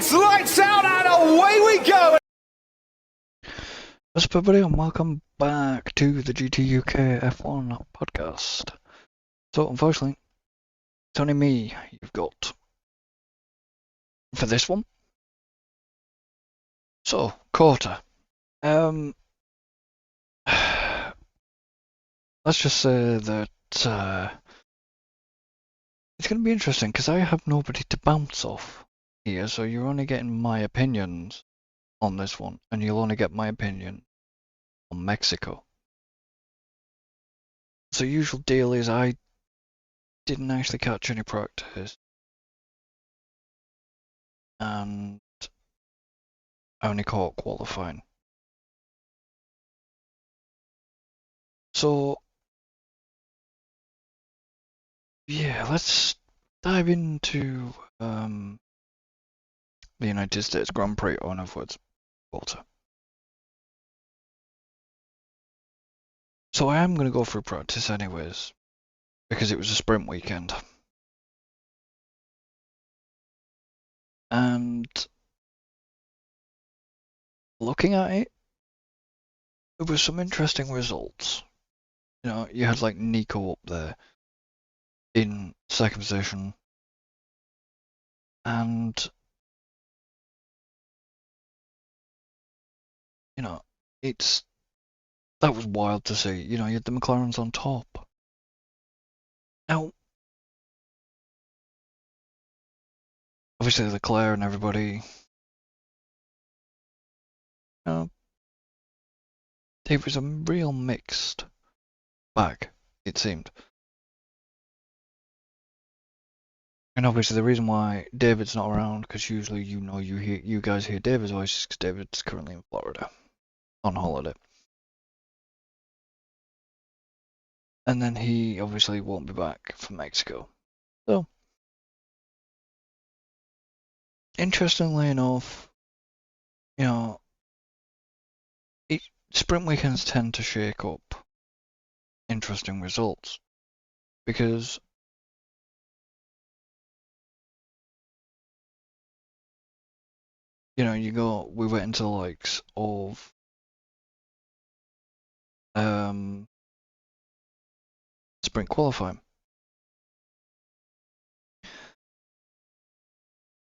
It's lights out and away we go! What's up everybody and welcome back to the GT UK F1 podcast. So unfortunately, it's only me you've got for this one. So, COTA. Let's just say that it's going to be interesting because I have nobody to bounce off here, so you're only getting my opinions on this one, and you'll only get my opinion on Mexico. So usual deal is I didn't actually catch any practice, and I only caught qualifying. So yeah, let's dive into the United States Grand Prix on upwards COTA. So I am going to go through practice anyways, because it was a sprint weekend. And looking at it, there were some interesting results. You know, you had like Nico up there in second position, and you know, that was wild to see. You know, you had the McLarens on top. Now, obviously Leclerc and everybody, you know, it was a real mixed bag, it seemed. And obviously the reason why David's not around, because usually you guys hear David's voice, because David's currently in Florida on holiday. And then he obviously won't be back from Mexico. So, interestingly enough, you know, sprint weekends tend to shake up interesting results, because you know, we went into the likes of sprint qualifying.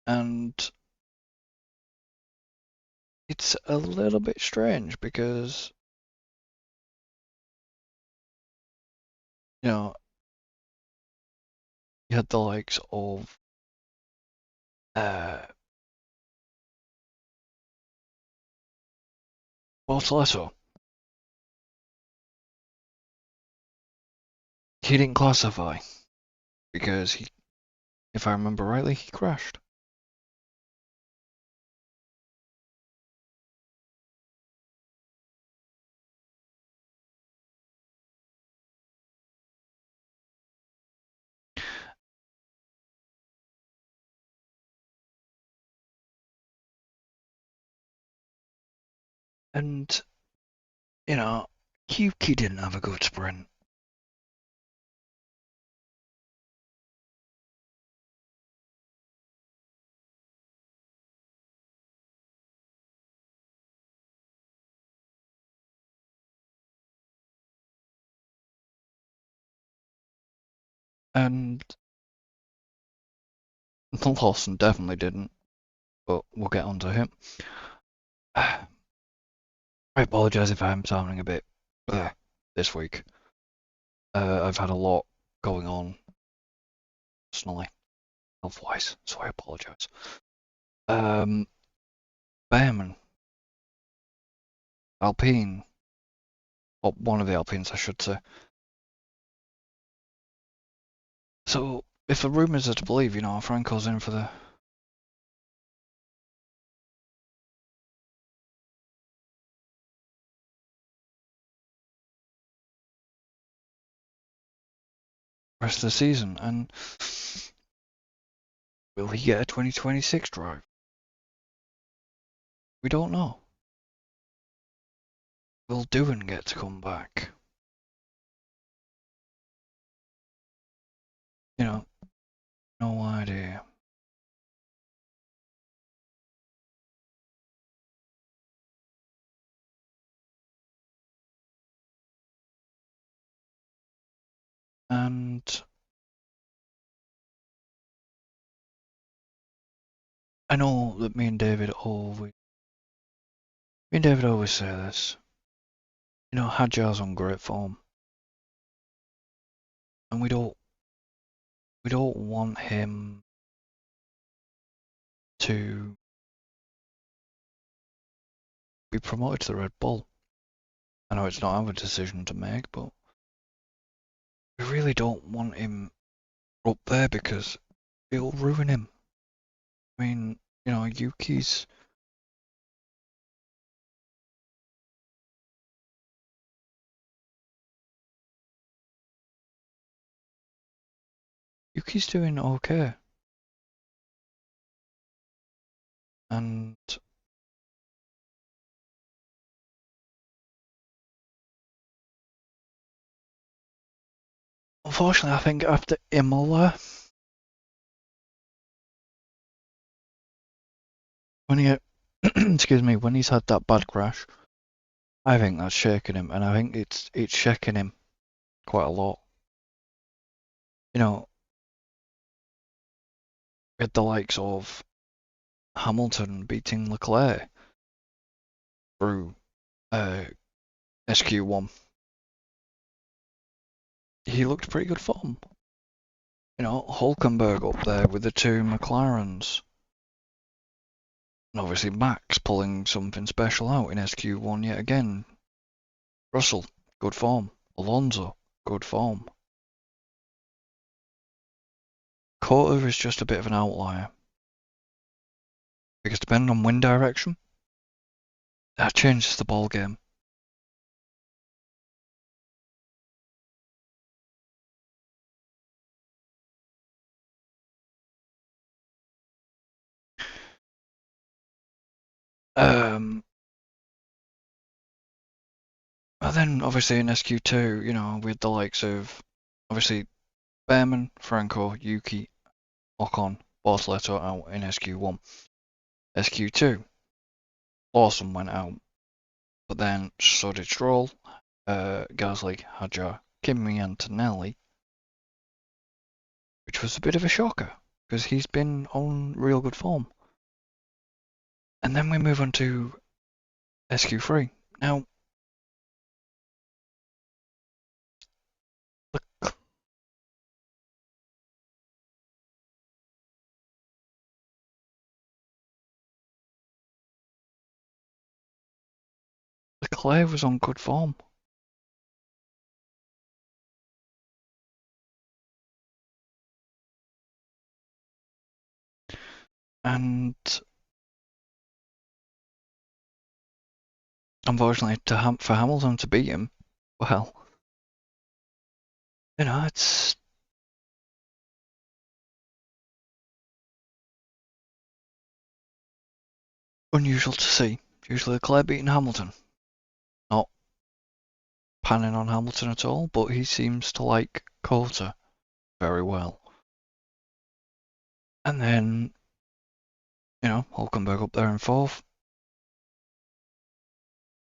And it's a little bit strange because, you know, you had the likes of Bortolesso. He didn't classify because if I remember rightly, he crashed. And, you know, Yuki didn't have a good sprint. And Lawson definitely didn't, but we'll get onto him. I apologise if I'm sounding a bit this week. I've had a lot going on personally, health-wise, so I apologise. Behrman, Alpine, or one of the Alpines, I should say. So, if the rumours are to believe, you know, Franco's in for the rest of the season, and will he get a 2026 drive? We don't know. Will Doohan get to come back? You know, no idea. I know that me and David always say this. You know, Hadjar's on great form, and we don't want him to be promoted to the Red Bull. I know it's not our decision to make, but we really don't want him up there because it'll ruin him. I mean, you know, Yuki's doing okay, and unfortunately, I think after Imola, when he excuse me, when he's had that bad crash, I think that's shaking him, and I think it's shaking him quite a lot. You know, with the likes of Hamilton beating Leclerc through SQ1, he looked pretty good form. You know, Hulkenberg up there with the two McLarens. And obviously Max pulling something special out in SQ1 yet again. Russell, good form. Alonso, good form. COTA is just a bit of an outlier. Because depending on wind direction, that changes the ball game. But then obviously in SQ2, you know, with the likes of obviously Behrman, Franco, Yuki, Ocon, Bortoleto out in SQ1. SQ2, Lawson went out, but then so did Stroll, Gasly, Hadjar, Kimi Antonelli, which was a bit of a shocker because he's been on real good form. And then we move on to SQ3. Now, Leclerc was on good form. And unfortunately, for Hamilton to beat him, well, you know, it's unusual to see. Usually Leclerc beating Hamilton. Not panning on Hamilton at all, but he seems to like COTA very well. And then, you know, Hulkenberg up there in fourth.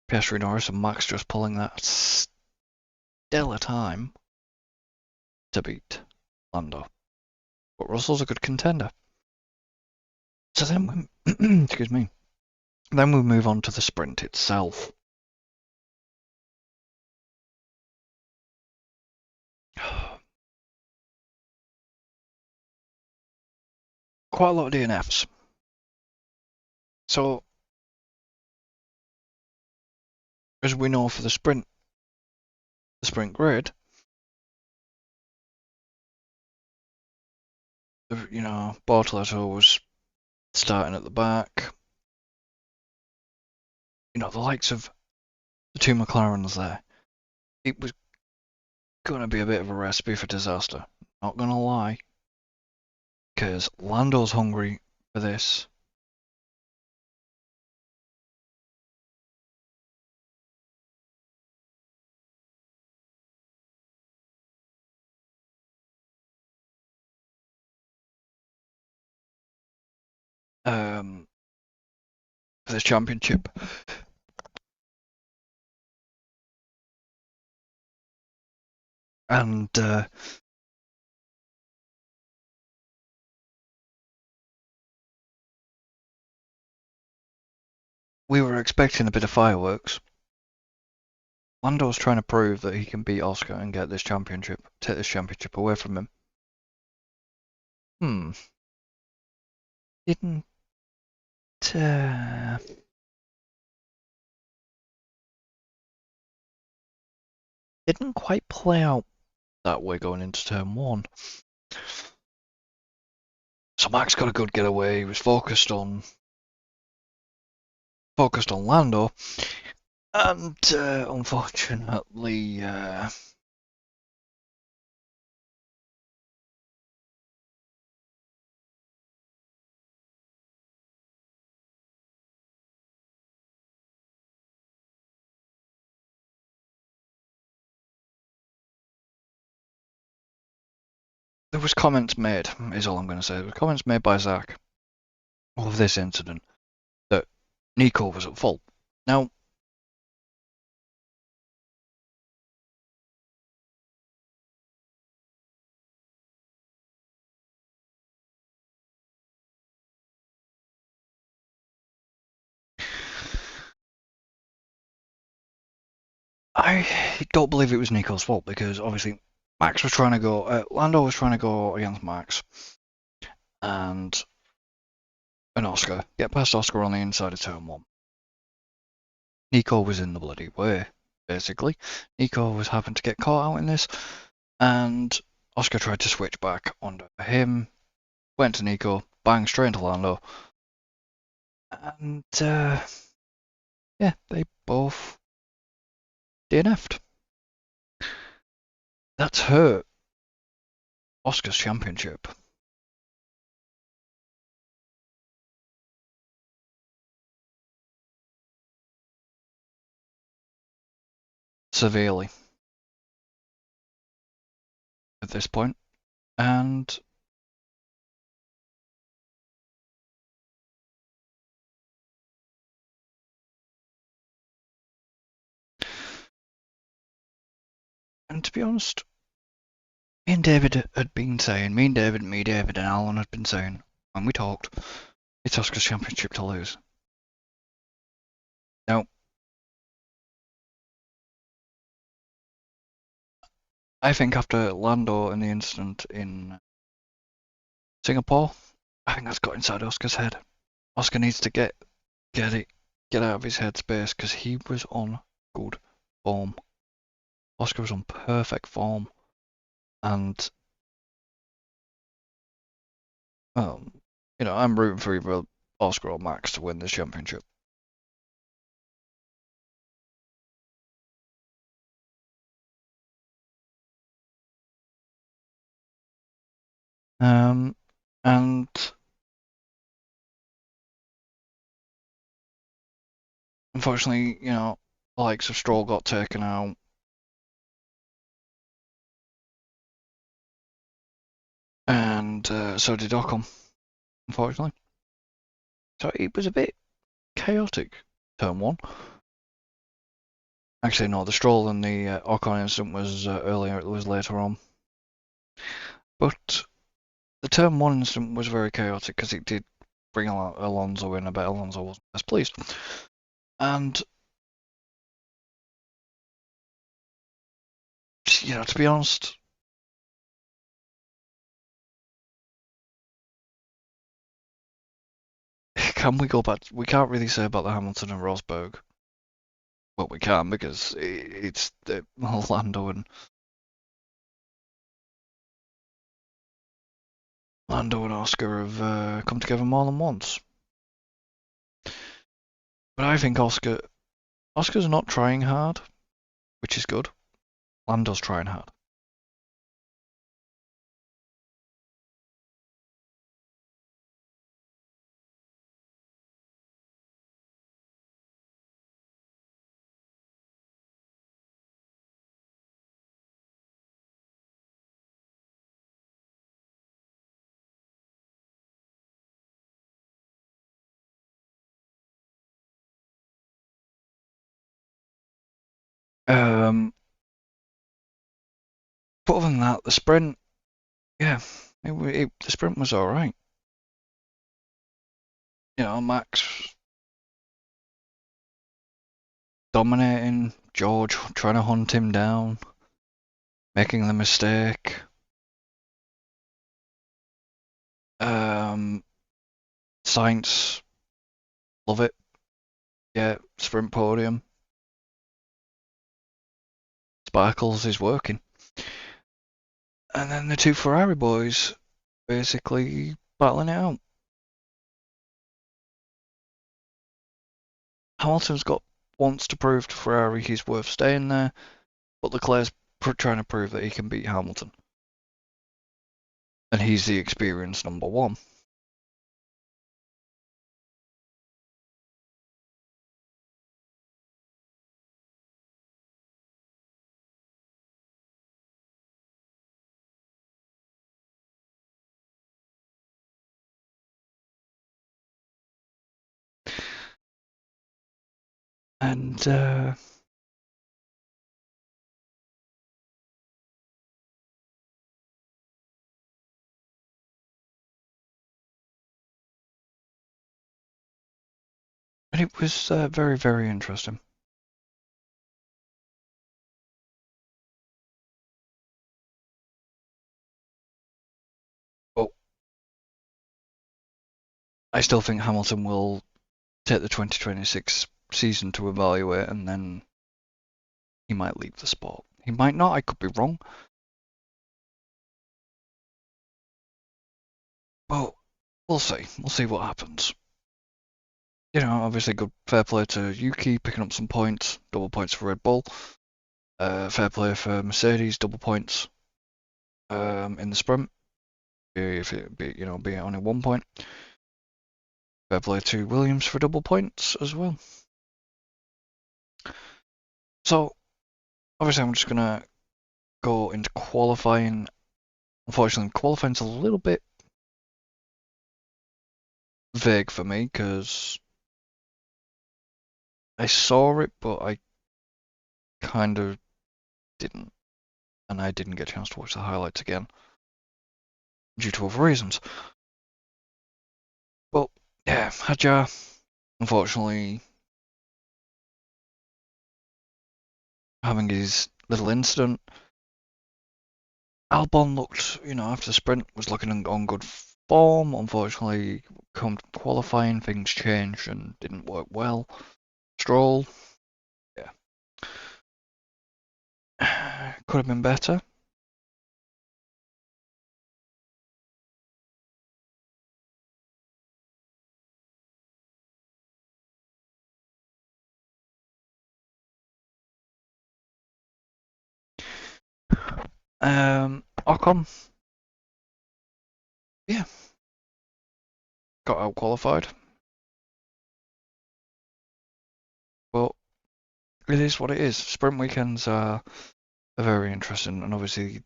Piastri, Norris and Max just pulling that stellar time to beat Lando. But Russell's a good contender. So then we, excuse me, then we move on to the sprint itself. Quite a lot of DNFs. So, as we know for the sprint grid, you know, Bortoleto was starting at the back. You know, the likes of the two McLarens there. It was going to be a bit of a recipe for disaster. Not going to lie. Because Lando's hungry for this. For this championship. And we were expecting a bit of fireworks. Lando's trying to prove that he can beat Oscar and get this championship, take this championship away from him. Didn't didn't quite play out that way going into turn one. So Max got a good getaway. He was focused on Lando, and unfortunately, there was comments made. Is all I'm going to say. There was comments made by Zach of this incident that Nico was at fault. Now, I don't believe it was Nico's fault because obviously Max was trying to go. Lando was trying to go against Max, and Oscar get past Oscar on the inside of turn one. Nico was in the bloody way, basically. Nico was having to get caught out in this, and Oscar tried to switch back onto him, went to Nico, bang, straight into Lando, and yeah, they both DNF'd. That's hurt Oscar's championship. Severely. At this point. And to be honest, me and David, and Alan had been saying, when we talked, it's Oscar's championship to lose. Now, I think after Lando and the incident in Singapore, I think that's got inside Oscar's head. Oscar needs to get out of his headspace because he was on good form. Oscar was on perfect form, and I'm rooting for either Oscar or Max to win this championship. And unfortunately, the likes of Stroll got taken out. And so did Ocon, unfortunately. So it was a bit chaotic, turn one. Actually, no, the Stroll and the Ocon incident was earlier, it was later on. But the turn one incident was very chaotic because it did bring Alonso in. I bet Alonso wasn't as pleased. And, to be honest, can we go back? We can't really say about the Hamilton and Rosberg. Well, we can because it's Lando and Oscar have come together more than once. But I think Oscar's not trying hard, which is good. Lando's trying hard. But other than that, the sprint, yeah, the sprint was all right. Max dominating George, trying to hunt him down, making the mistake. Sainz, love it. Yeah, sprint podium. Sparkles is working. And then the two Ferrari boys basically battling it out. Hamilton's wants to prove to Ferrari he's worth staying there, but Leclerc's trying to prove that he can beat Hamilton. And he's the experienced number one. And it was very, very interesting. But I still think Hamilton will take the 2026 season to evaluate, and then he might leave the sport. He might not, I could be wrong. But we'll see. We'll see what happens. You know, obviously good fair play to Yuki picking up some points, double points for Red Bull. Fair play for Mercedes, double points in the sprint. If it be it only 1 point. Fair play to Williams for double points as well. So obviously I'm just gonna go into qualifying. Unfortunately, qualifying's a little bit vague for me because I saw it, but I kind of didn't, and I didn't get a chance to watch the highlights again due to other reasons. But yeah, Hadjar, unfortunately, having his little incident. Albon looked, after the sprint, was looking on good form. Unfortunately, come to qualifying, things changed and didn't work well. Stroll, yeah, could have been better. Ocon, yeah, got out qualified, but it is what it is. Sprint weekends are very interesting, and obviously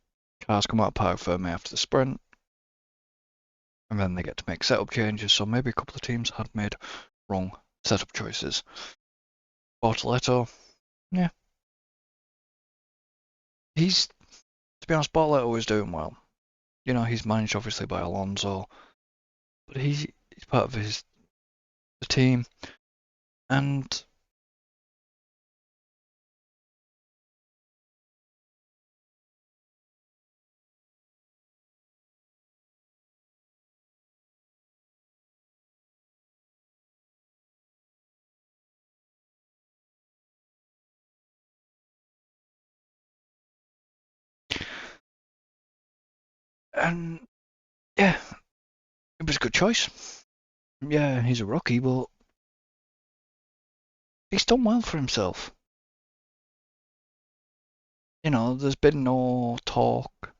cars come out of park firmly after the sprint, and then they get to make setup changes. So maybe a couple of teams had made wrong setup choices. Bortoletto, yeah, to be honest, Bortoletto is doing well. He's managed obviously by Alonso, but he's part of the team, and and yeah, it was a good choice. Yeah, he's a rookie, but he's done well for himself. There's been no talk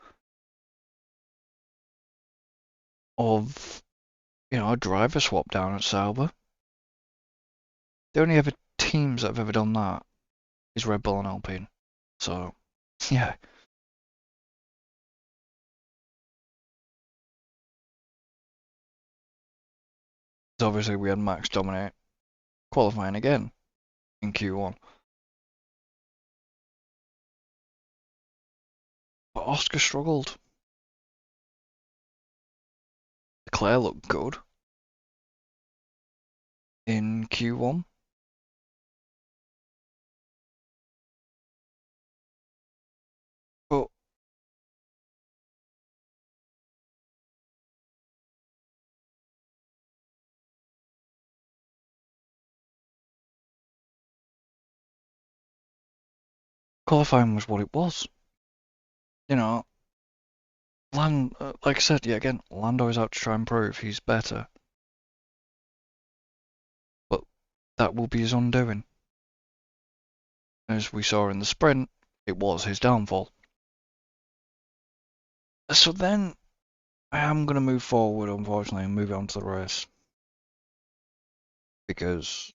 of a driver swap down at Sauber. The only other teams that have ever done that is Red Bull and Alpine. So yeah, so obviously we had Max dominate qualifying again in Q1. But Oscar struggled. Leclerc looked good in Q1. qualifying was what it was. You know, like I said, yeah, again, Lando is out to try and prove he's better. But that will be his undoing. As we saw in the sprint, it was his downfall. So then, I am going to move forward, unfortunately, and move on to the race. Because...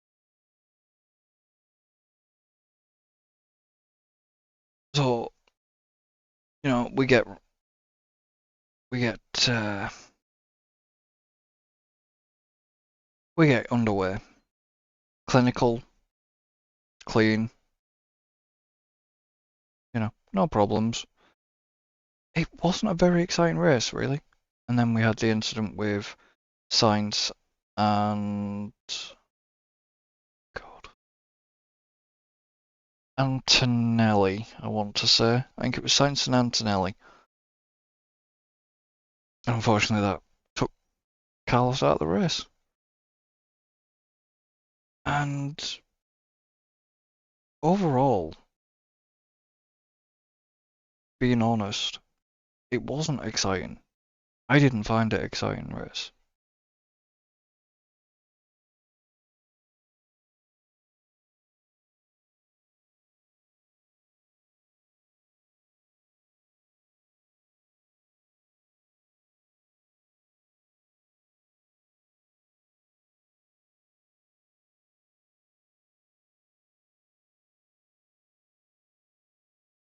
So, you know, we get underway. Clinical, clean, you know, no problems. It wasn't a very exciting race, really. And then we had the incident with Sainz and... God. Antonelli, I want to say. I think it was Sainz and Antonelli. And unfortunately that took Carlos out of the race. And overall, being honest, it wasn't exciting. I didn't find it exciting race.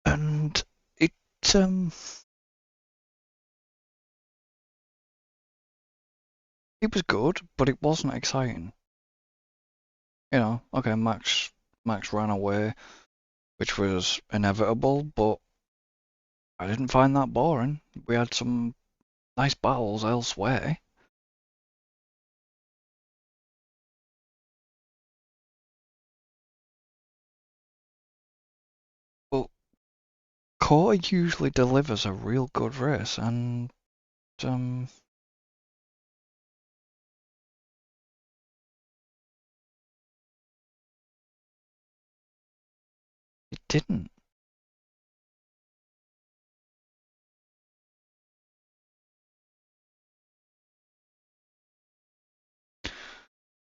And it it was good, but it wasn't exciting. You know, okay, Max ran away, which was inevitable, but I didn't find that boring. We had some nice battles elsewhere. But COTA usually delivers a real good race, and it didn't.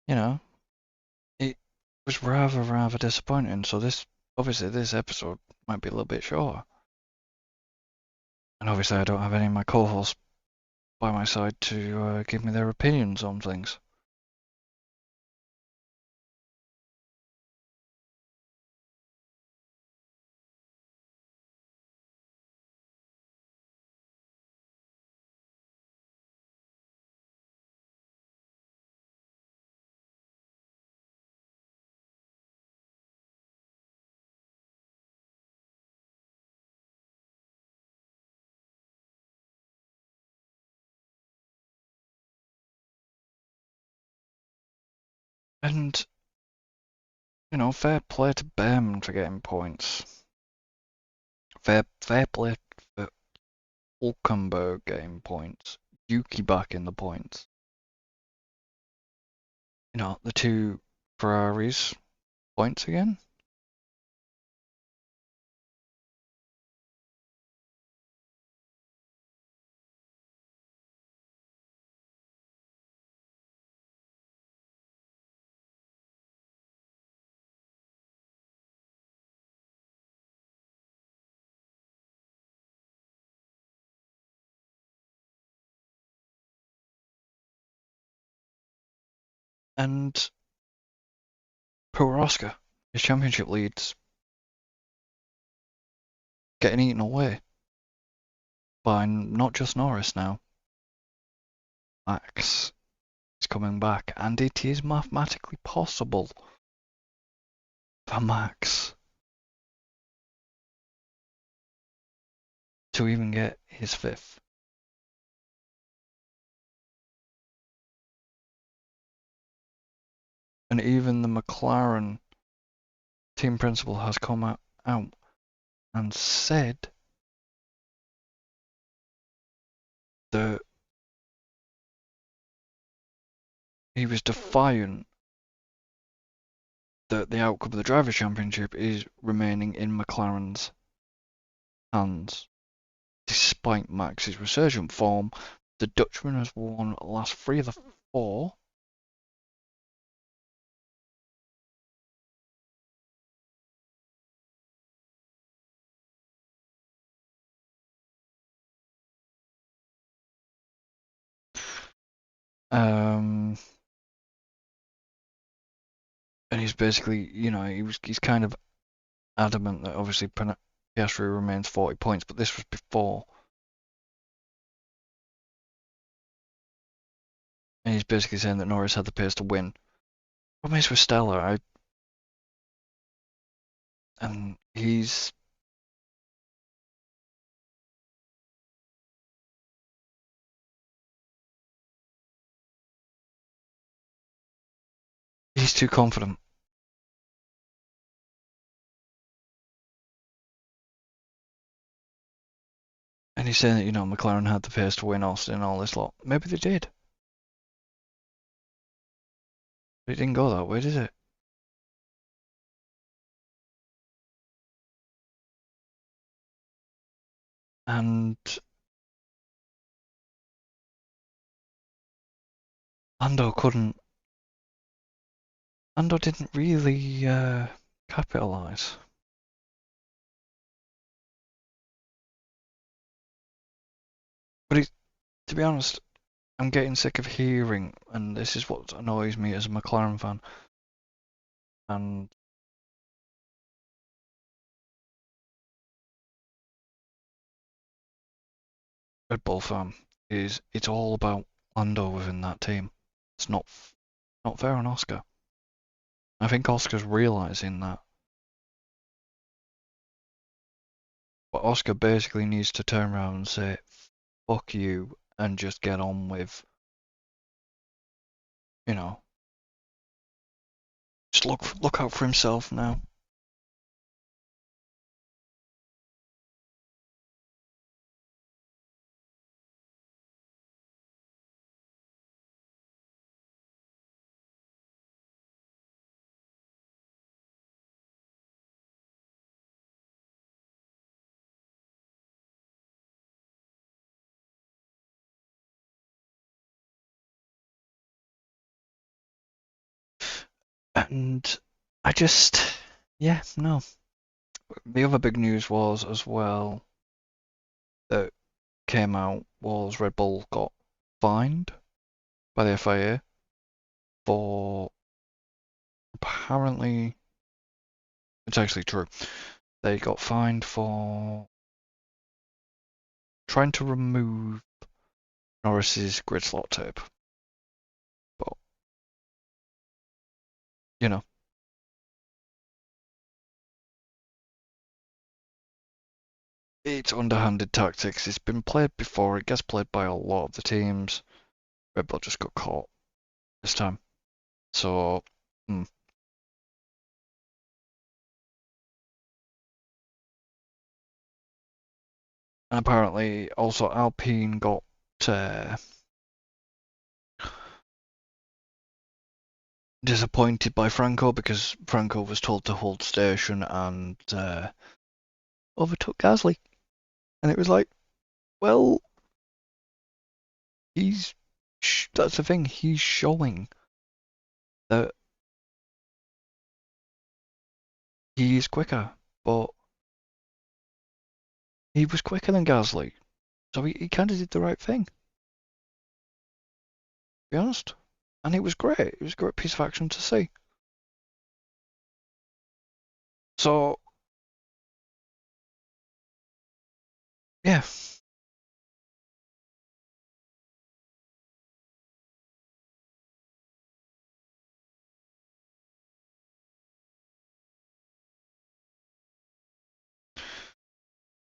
You know, it was rather disappointing. So obviously this episode might be a little bit shorter. And obviously I don't have any of my co-hosts by my side to give me their opinions on things. And, you know, fair play to Behrman for getting points. Fair play for Hulkenberg getting points. Yuki back in the points. You know, the two Ferraris points again. And poor Oscar, his championship leads getting eaten away by not just Norris now. Max is coming back, and it is mathematically possible for Max to even get his fifth. And even the McLaren team principal has come out and said that he was defiant that the outcome of the Drivers' Championship is remaining in McLaren's hands. Despite Max's resurgent form, the Dutchman has won the last 3 of the 4. And he's basically, he's kind of adamant that obviously Piastri remains 40 points, but this was before. And he's basically saying that Norris had the pace to win. Problem is with Stella, and he's too confident. And he's saying that, McLaren had the pace to win Austin and all this lot. Maybe they did. But it didn't go that way, did it? And Lando didn't really capitalise. But to be honest, I'm getting sick of hearing, and this is what annoys me as a McLaren fan, and Red Bull fan, is it's all about Lando within that team. It's not fair on Oscar. I think Oscar's realising that. But Oscar basically needs to turn around and say, fuck you, and just get on with, just look out for himself now. And I just, no. The other big news was as well that came out was Red Bull got fined by the FIA for, apparently, it's actually true, they got fined for trying to remove Norris's grid slot tape. But, it's underhanded tactics. It's been played before. It gets played by a lot of the teams. Red Bull just got caught this time. So, And apparently also Alpine got disappointed by Franco because Franco was told to hold station and overtook Gasly. And it was like, well, that's the thing, he's showing that he's quicker, but he was quicker than Gasly. So he kind of did the right thing, to be honest. And it was great. It was a great piece of action to see. So, yeah.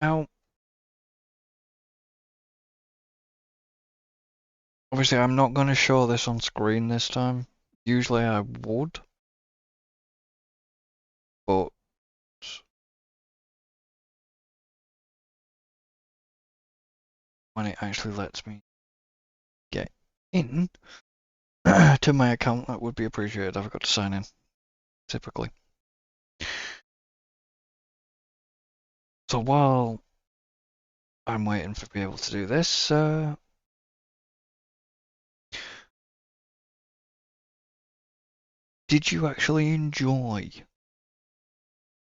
Now, obviously, I'm not going to show this on screen this time. Usually I would. But when it actually lets me get in to my account, that would be appreciated. I forgot to sign in. typically. So while I'm waiting for be able to do this, did you actually enjoy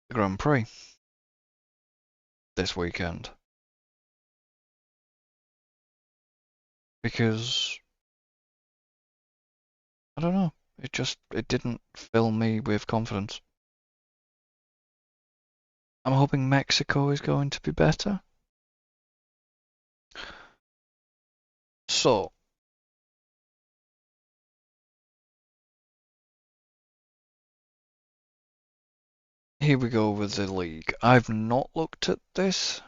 the Grand Prix this weekend? Because I don't know, it didn't fill me with confidence. I'm hoping Mexico is going to be better. So, here we go with the league. I've not looked at this,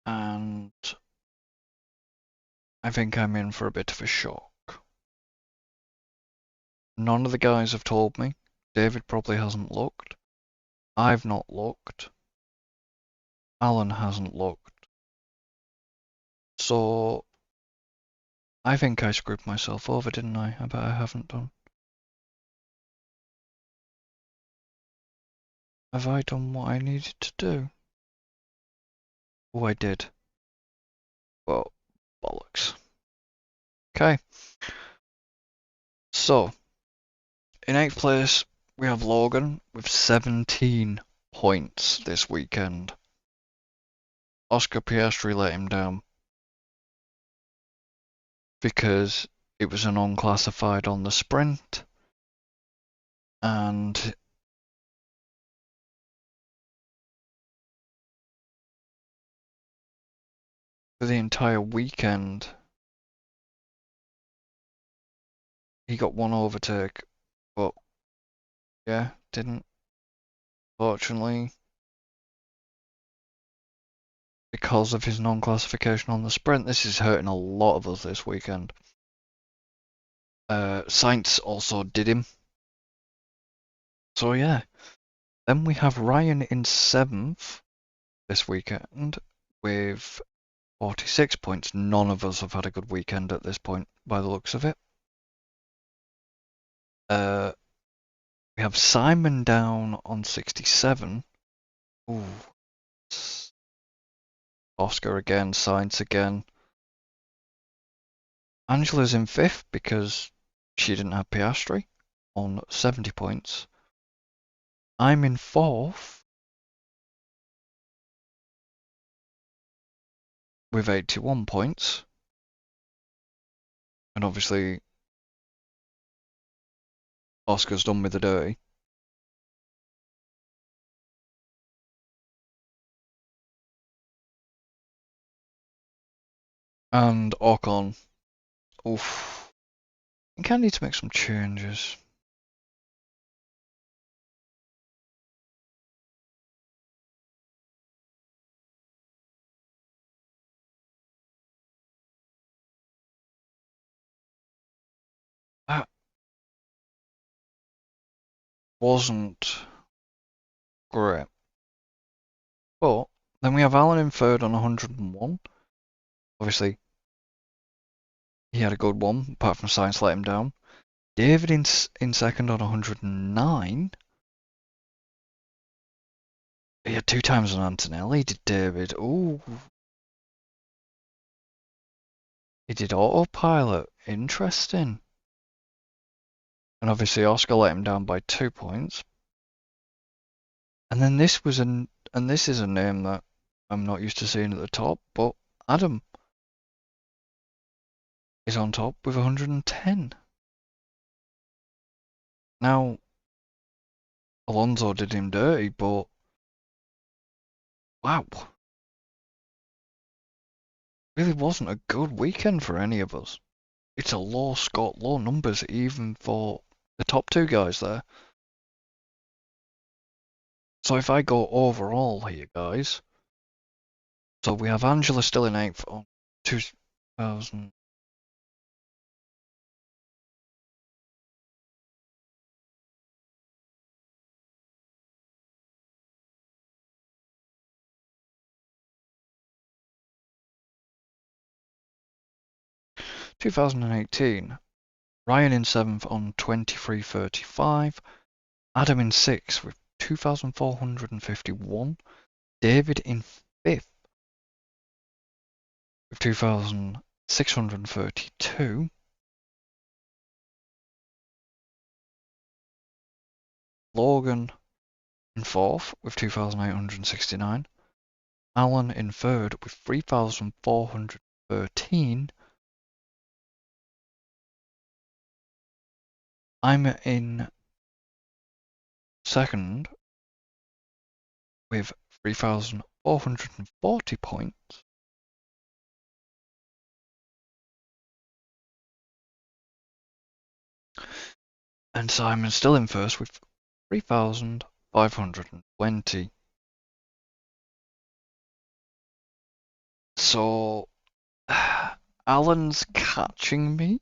and I think I'm in for a bit of a shock. None of the guys have told me. David probably hasn't looked. I've not looked. Alan hasn't looked. So, I think I screwed myself over, didn't I? I bet I haven't done. Have I done what I needed to do? Oh, I did. Well, bollocks. Okay. So, in 8th place, we have Logan with 17 points this weekend. Oscar Piastri let him down because it was an unclassified on the sprint, and for the entire weekend, he got one overtake, but yeah, didn't. Fortunately, because of his non-classification on the sprint, this is hurting a lot of us this weekend. Sainz also did him. So yeah. Then we have Ryan in 7th this weekend with 46 points. None of us have had a good weekend at this point, by the looks of it. We have Simon down on 67. Ooh. Oscar again, Sainz again. Angela's in 5th because she didn't have Piastri on 70 points. I'm in 4th with 81 points. And obviously, Oscar's done with the dirty. And Ocon. Oof. I think I need to make some changes. That wasn't great. But then we have Alan in 3rd on 101. Obviously, he had a good one, apart from Sainz let him down. David in 2nd on 109. He had 2 times on Antonelli, did David. Ooh. He did autopilot. Interesting. And obviously Oscar let him down by 2 points. And then this is a name that I'm not used to seeing at the top, but Adam is on top with 110. Now, Alonso did him dirty, but wow. Really wasn't a good weekend for any of us. It's a low score, low numbers even for the top 2 guys there. So if I go overall here, guys, so we have Angela still in 8th on 2000. Two 2018, Ryan in 7th on 2335. Adam in 6th with 2,451. David in 5th with 2,632. Logan in 4th with 2,869. Alan in 3rd with 3,413. I'm in 2nd with 3,440 points. And Simon's still in 1st with 3,520. So, Alan's catching me.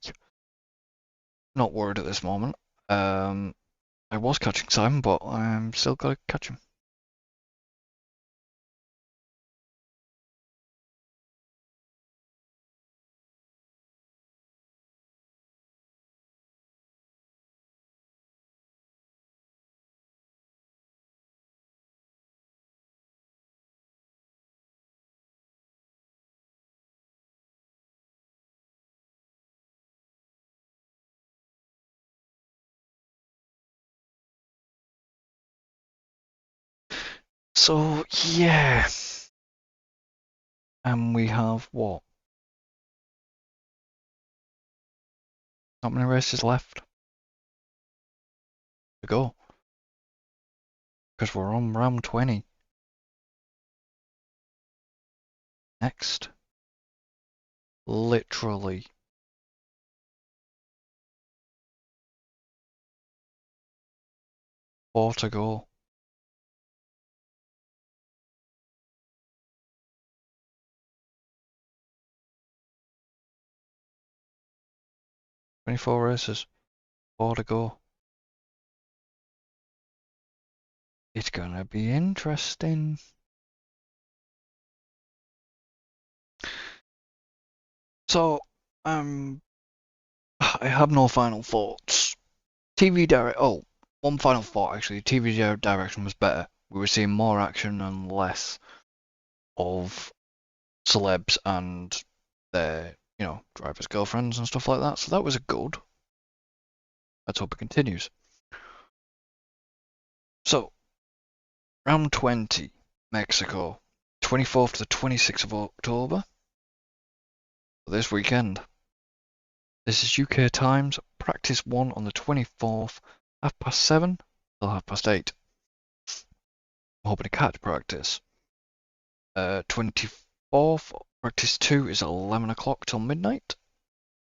Not worried at this moment. I was catching Simon, but I'm still got to catch him. So, yeah. And we have what? Not many races left to go. Because we're on round 20. Next. Literally. Four to go. "24 races. 4 to go. It's gonna be interesting." So, I have no final thoughts. One final thought actually. TV direction was better. We were seeing more action and less of celebs and their, drivers' girlfriends and stuff like that. So that was a good. Let's hope it continues. So, round 20, Mexico, 24th to the 26th of October. This weekend. This is UK times. Practice 1 on the 24th, 7:30 till 8:30. I'm hoping to catch practice. 24th, practice 2 is at 11 o'clock till midnight.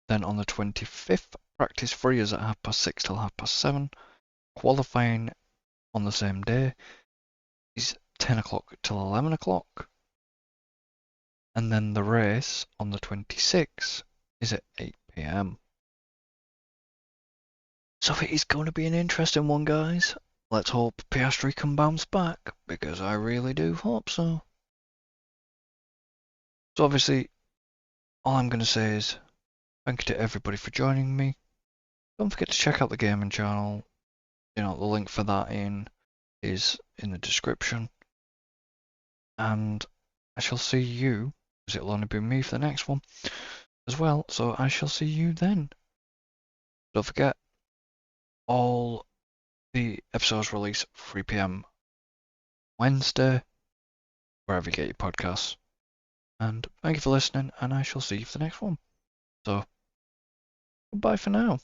Then on the 25th, practice 3 is at 6:30 till 7:30. Qualifying on the same day is 10 o'clock till 11 o'clock. And then the race on the 26th is at 8 p.m. So it is going to be an interesting one, guys. Let's hope Piastri can bounce back, because I really do hope so. So obviously, all I'm going to say is thank you to everybody for joining me. Don't forget to check out the gaming channel. The link for that is in the description. And I shall see you, because it'll only be me for the next one as well. So I shall see you then. Don't forget, all the episodes release 3 p.m. Wednesday, wherever you get your podcasts. And thank you for listening, and I shall see you for the next one. So, goodbye for now.